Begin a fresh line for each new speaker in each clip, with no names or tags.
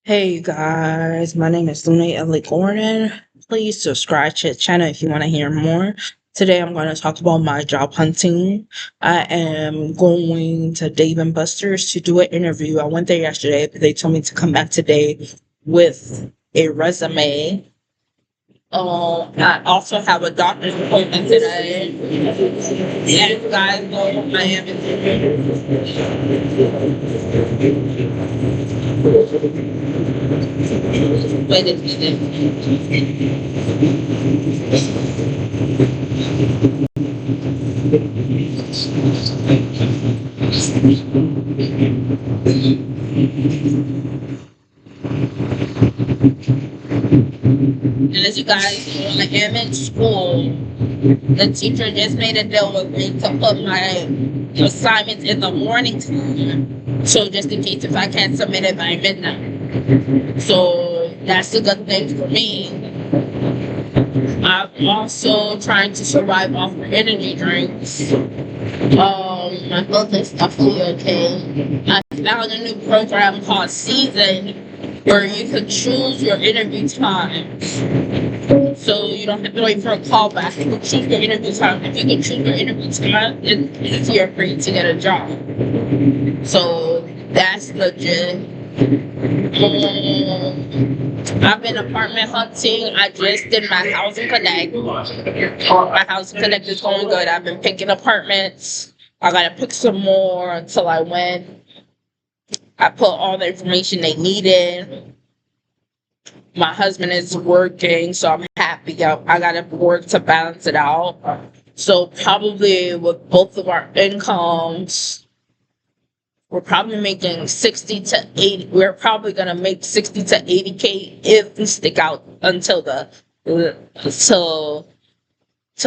Hey guys, my name is Luna Ellie Gordon. Please subscribe to the channel if you want to hear more. Today I'm going to talk about my job hunting. I am going to Dave and Buster's to do an interview. I went there yesterday, but they told me to come back today with a resume. I also have a doctor's appointment today. As you guys know, I am wait a minute. And as you guys know, I am in school. The teacher just made a deal with me to put my assignments in the morning time. So just in case if I can't submit it by midnight. So that's a good thing for me. I'm also trying to survive off of energy drinks. My health is definitely okay. I found a new program called Season where you can choose your interview times. So you don't have to wait for a call back. You can choose your interview time. If you can choose your interview time, it's easier for you to get a job. So that's legit. I've been apartment hunting. I just did my housing connect. My housing connect is going good. I've been picking apartments. I gotta pick some more until I win. I put all the information they needed. My husband is working, so I'm happy. I gotta work to balance it out. So probably with both of our incomes, we're probably making 60 to 80. We're probably gonna make 60 to 80K if we stick out until till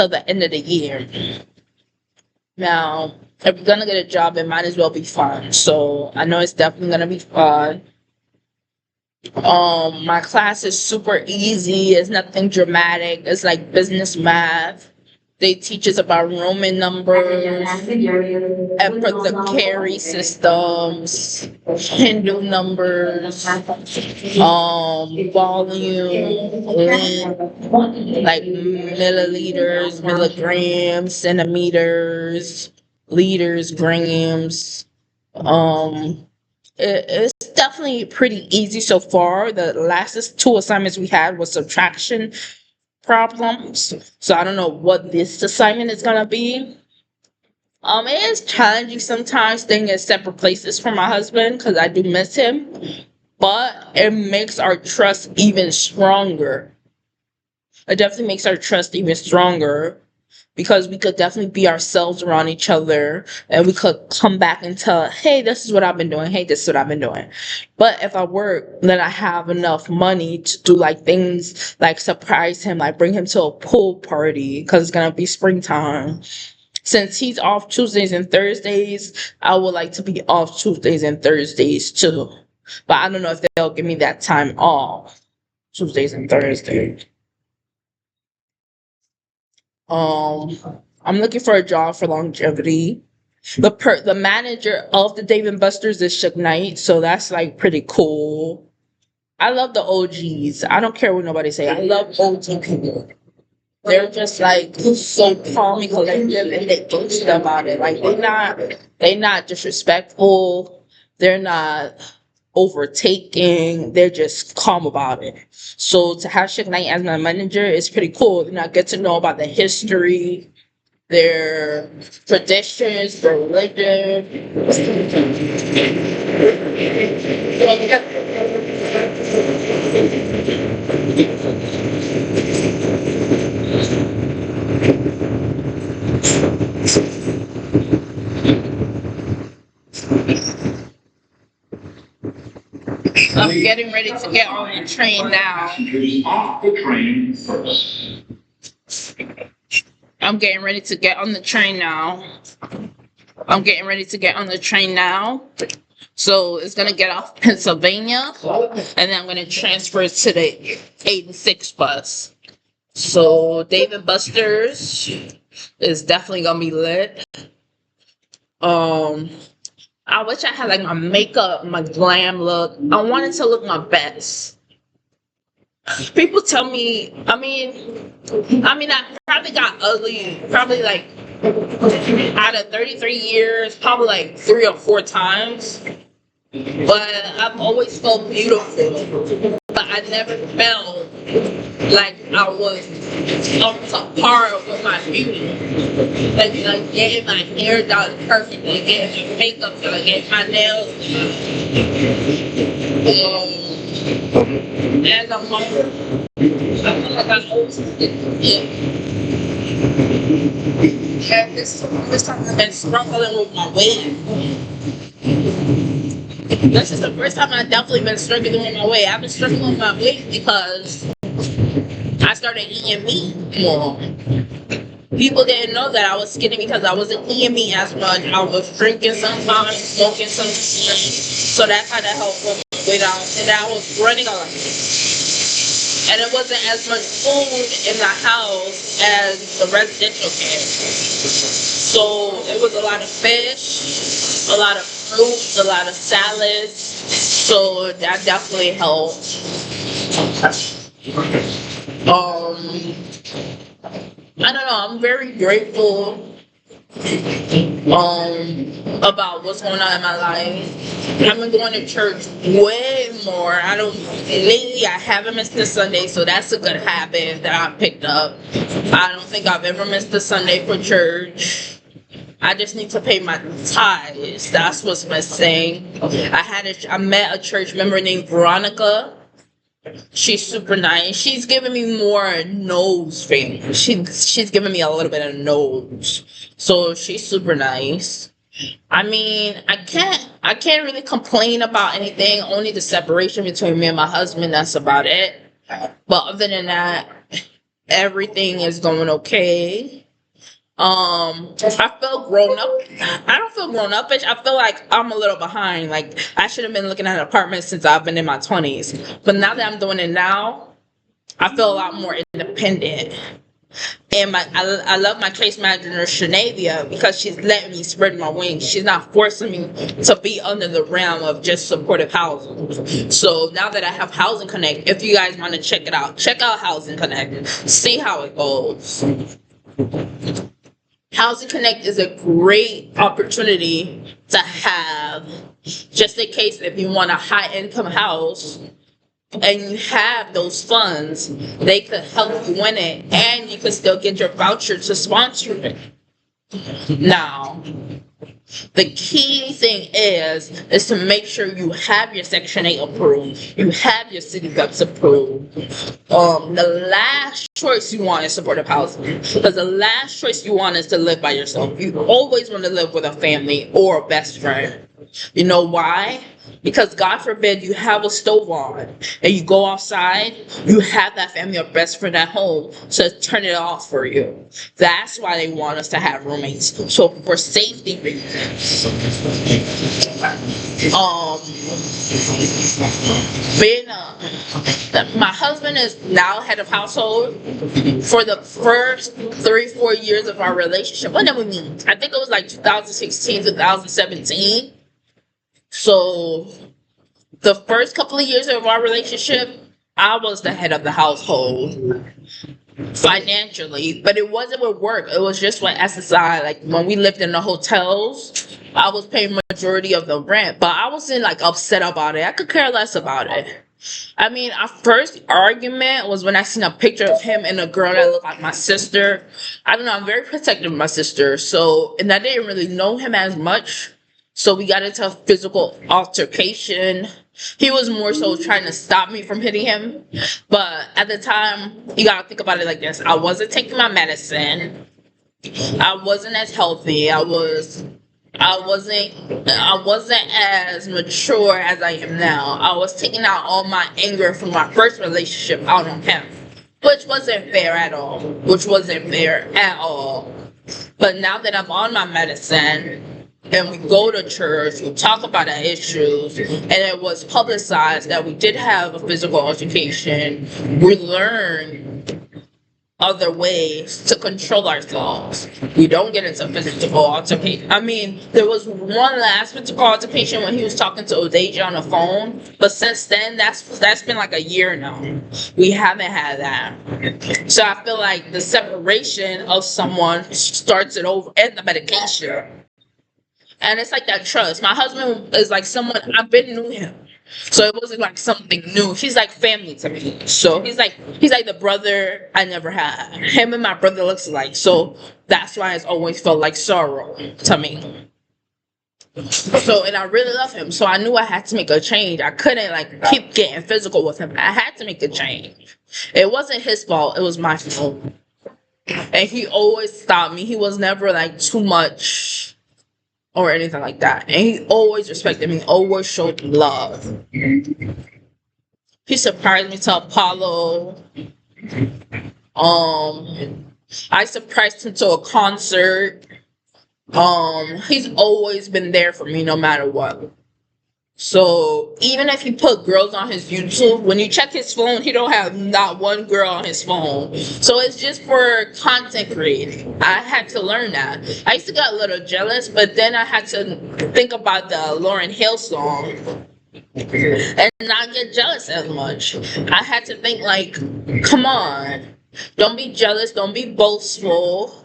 the end of the year. Now, if we're gonna get a job, it might as well be fun. So I know it's definitely gonna be fun. My class is super easy. It's nothing dramatic. It's like business math. They teach us about Roman numbers, and for the carry systems, Hindu numbers, volume, like milliliters, milligrams, centimeters, liters, grams. It's definitely pretty easy so far. The last two assignments we had was subtraction problems. So I don't know what this assignment is gonna be. It is challenging sometimes staying in separate places from my husband because I do miss him, but it makes our trust even stronger. It definitely makes our trust even stronger because we could definitely be ourselves around each other and we could come back and tell, hey, this is what I've been doing. Hey, this is what I've been doing. But if I work, then I have enough money to do like things like surprise him, like bring him to a pool party because it's going to be springtime. Since he's off Tuesdays and Thursdays, I would like to be off Tuesdays and Thursdays too. But I don't know if they'll give me that time off, Tuesdays and Thursdays. Um, I'm looking for a job for longevity. The manager of the Dave and Buster's is Suge Knight, so that's like pretty cool. I love the OGs. I don't care what nobody say. I love OG people. They're just like so calm and collective, and they gangster about it. Like they not disrespectful. They're not overtaking. They're just calm about it. So to have Suge Knight as my manager is pretty cool. And I get to know about the history, their traditions, their religion. I'm getting ready to get on the train now. Off the train first. I'm getting ready to get on the train now. I'm getting ready to get on the train now. So it's gonna get off Pennsylvania, and then I'm gonna transfer to the 86 bus. So Dave and Buster's is definitely gonna be lit. Um, I wish I had like my makeup, my glam look. I wanted to look my best. People tell me, I probably got ugly, probably like out of 33 years, probably like 3 or 4 times. But I've always felt beautiful. But I never felt like I was up to par with my beauty. Like getting my hair done perfectly, getting my makeup done, getting my nails done. As a mother, I feel like I always and this time I've been struggling with my weight. This is the first time I've definitely been struggling with my weight. I've been struggling with my weight because I started eating meat more. People didn't know that I was skinny because I wasn't eating meat as much. I was drinking sometimes, smoking sometimes. So that kind of helped with my weight out. And I was running a lot. And it wasn't as much food in the house as the residential care. So it was a lot of fish, a lot of fruits, a lot of salads. So that definitely helped. I don't know, I'm very grateful about what's going on in my life. I've been going to church way more. Lately I haven't missed a Sunday, so that's a good habit that I picked up. I don't think I've ever missed a Sunday for church. I just need to pay my tithes. That's what's missing. I met a church member named Veronica. She's super nice. She's giving me more nose fame. She's giving me a little bit of nose. So she's super nice. I can't really complain about anything, only the separation between me and my husband, that's about it. But other than that, everything is going okay. I feel grown up. I don't feel grown up-ish. I feel like I'm a little behind. Like I should have been looking at apartments since I've been in my 20s. But now that I'm doing it now, I feel a lot more independent. And I love my case manager, Shanavia, because she's letting me spread my wings. She's not forcing me to be under the realm of just supportive housing. So now that I have Housing Connect, if you guys want to check it out, check out Housing Connect. See how it goes. Housing Connect is a great opportunity to have, just in case if you want a high income house and you have those funds, they could help you win it and you can still get your voucher to sponsor it. Now, the key thing is to make sure you have your Section 8 approved, you have your city reps approved. The last choice you want is supportive housing, because the last choice you want is to live by yourself. You always want to live with a family or a best friend. You know why? Because God forbid you have a stove on and you go outside, you have that family or best friend at home to turn it off for you. That's why they want us to have roommates. So for safety reasons. My husband is now head of household. For the first 3-4 years of our relationship, when did we meet? I think it was like 2016, 2017. So the first couple of years of our relationship, I was the head of the household financially, but it wasn't with work. It was just with SSI. Like when we lived in the hotels, I was paying majority of the rent, but I wasn't like upset about it. I could care less about it. Our first argument was when I seen a picture of him and a girl that looked like my sister. I don't know, I'm very protective of my sister, and I didn't really know him as much. So we got into a physical altercation. He was more so trying to stop me from hitting him. But at the time, you gotta think about it like this. I wasn't taking my medicine. I wasn't as healthy. I wasn't as mature as I am now. I was taking out all my anger from my first relationship out on him. Which wasn't fair at all. But now that I'm on my medicine, and we go to church, we talk about our issues, and it was publicized that we did have a physical altercation. We learned other ways to control ourselves. We don't get into physical altercation. I mean, there was one last physical altercation when he was talking to Odeja on the phone, but since then, that's been like a year now. We haven't had that. So I feel like the separation of someone starts it over, and the medication. And it's like that trust. My husband is like someone I've been knew him. So it wasn't like something new. He's like family to me. So he's like the brother I never had. Him and my brother looks alike. So that's why it's always felt like sorrow to me. So and I really love him. So I knew I had to make a change. I couldn't like keep getting physical with him. I had to make a change. It wasn't his fault, it was my fault. And he always stopped me. He was never like too much or anything like that. And he always respected me, always showed love. He surprised me to Apollo. Um, I surprised him to a concert. He's always been there for me no matter what. So even if he put girls on his YouTube, when you check his phone, he don't have not one girl on his phone. So it's just for content creating. I had to learn that. I used to get a little jealous, but then I had to think about the Lauren Hill song and not get jealous as much. I had to think like, come on, don't be jealous, don't be boastful.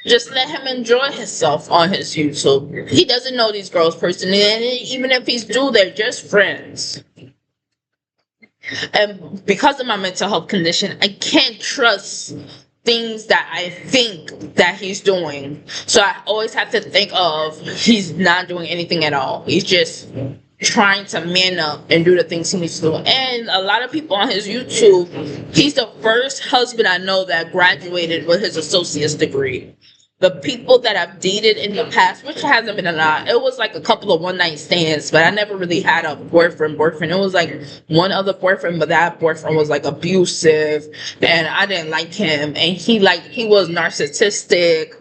Just let him enjoy himself on his YouTube. He doesn't know these girls personally, and even if he's do, they're just friends. And because of my mental health condition, I can't trust things that I think that he's doing. So I always have to think of he's not doing anything at all. He's just trying to man up and do the things he needs to do. And a lot of people on his YouTube, he's the first husband I know that graduated with his associate's degree. The people that I've dated in the past, which hasn't been a lot, it was like a couple of one night stands, but I never really had a boyfriend. It was like one other boyfriend, but that boyfriend was like abusive and I didn't like him. And he was narcissistic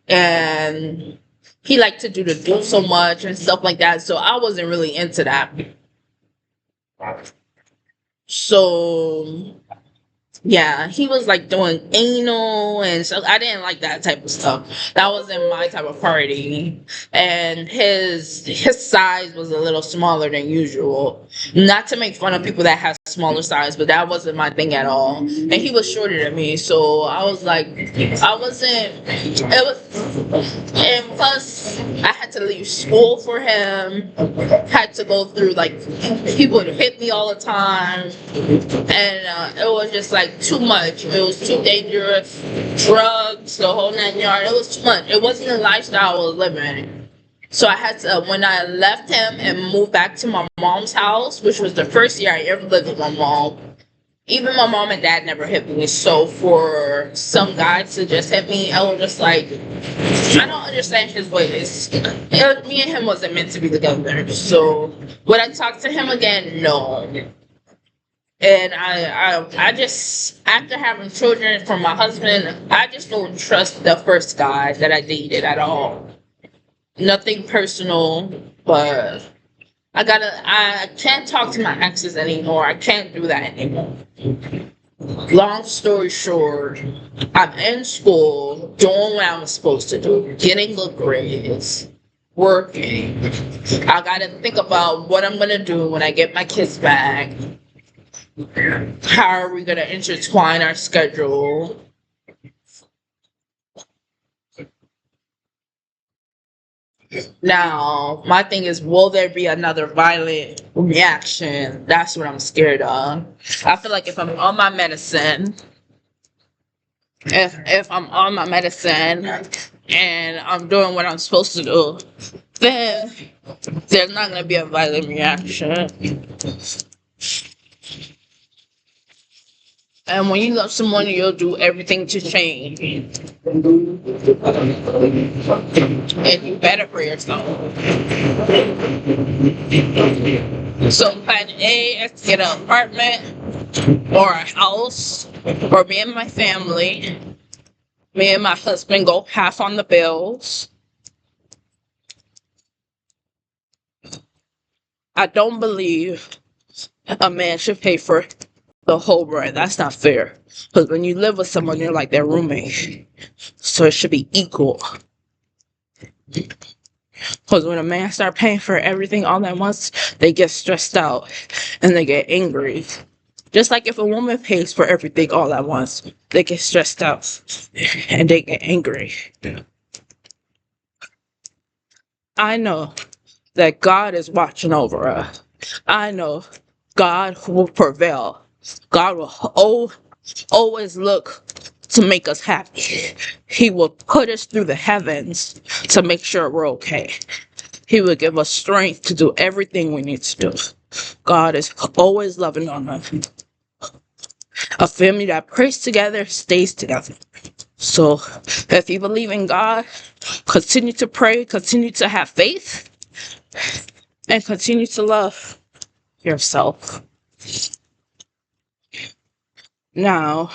and he liked to do so much and stuff like that. So I wasn't really into that. So yeah, he was like doing anal and so I didn't like that type of stuff. That wasn't my type of party. And his size was a little smaller than usual. Not to make fun of people that have smaller size, but that wasn't my thing at all. And he was shorter than me, so I was like I wasn't it was and plus I had to leave school for him. Had to go through like he would hit me all the time. And it was just like too much. It was too dangerous. Drugs, the whole 9 yards. It was too much. It wasn't the lifestyle I was living. So I had to, when I left him and moved back to my mom's house, which was the first year I ever lived with my mom, even my mom and dad never hit me. So for some guy to just hit me, I was just like, I don't understand his ways. Me and him wasn't meant to be together. So would I talk to him again? No. And I just after having children from my husband, I just don't trust the first guy that I dated at all. Nothing personal, but I can't talk to my exes anymore. I can't do that anymore. Long story short, I'm in school, doing what I'm supposed to do, getting good grades, working. I gotta think about what I'm gonna do when I get my kids back. How are we gonna intertwine our schedule? Now, my thing is, will there be another violent reaction? That's what I'm scared of. I feel like if I'm on my medicine, if I'm on my medicine and I'm doing what I'm supposed to do, then there's not gonna be a violent reaction. And when you love someone, you'll do everything to change. And you better for yourself. So plan A is to get an apartment or a house, or me and my family, me and my husband go half on the bills. I don't believe a man should pay for the whole bread. That's not fair. Because when you live with someone, you're like their roommate. So it should be equal. Because when a man start paying for everything all at once, they get stressed out and they get angry. Just like if a woman pays for everything all at once, they get stressed out and they get angry. I know that God is watching over us. I know God will prevail. God will always look to make us happy. He will put us through the heavens to make sure we're okay. He will give us strength to do everything we need to do. God is always loving on us. A family that prays together stays together. So if you believe in God, continue to pray, continue to have faith, and continue to love yourself. Now,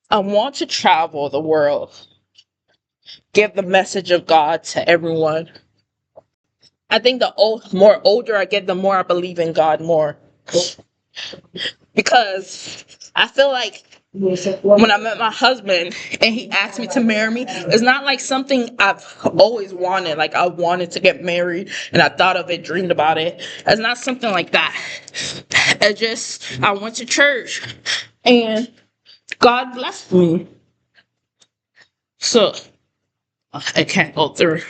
I want to travel the world, give the message of God to everyone. I think more older I get, the more I believe in God more. Because I feel like when I met my husband and he asked me to marry me, it's not like something I've always wanted. Like I wanted to get married and I thought of it, dreamed about it. It's not something like that. I went to church and God blessed me. So I can't go through.